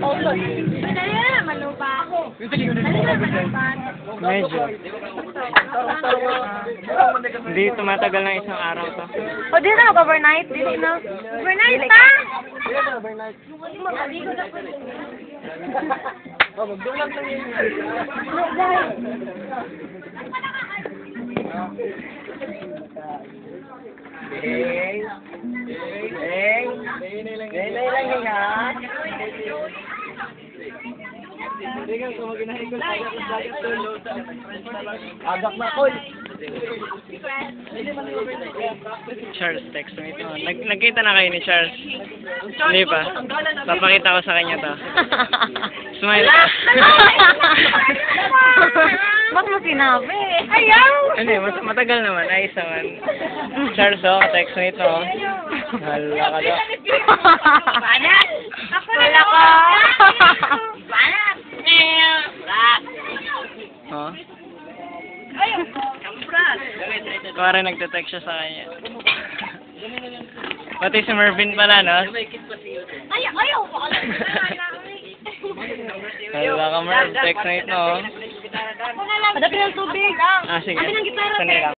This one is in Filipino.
Madali na, malupa ako. Medyo. Hindi tumatagal ng isang araw to. O, di na mag-overnight? Di na. Overnight pa? Magaligo na po. Magdulang lang yun. Agak na ko. Charles, text mo ito. Nagkita na kayo ni Charles? Hindi pa. Papakita ko sa kanya to. Smile. Ba't mo sinabi? Ayaw! Hindi, matagal naman. Ayos naman. Charles, oh, text mo ito. Hala ka daw. Banat! Wala ka! Banat! Oh? Ayaw! Kampras! Parang nagte-text siya sa kanya. Pati si Mervin pala, no? Ayaw! Ayaw! Hala ka, Merv. Text mo ito, oh. Hadapin ang tubig. Ah, sige. Amin ang gitara. Sanay lang.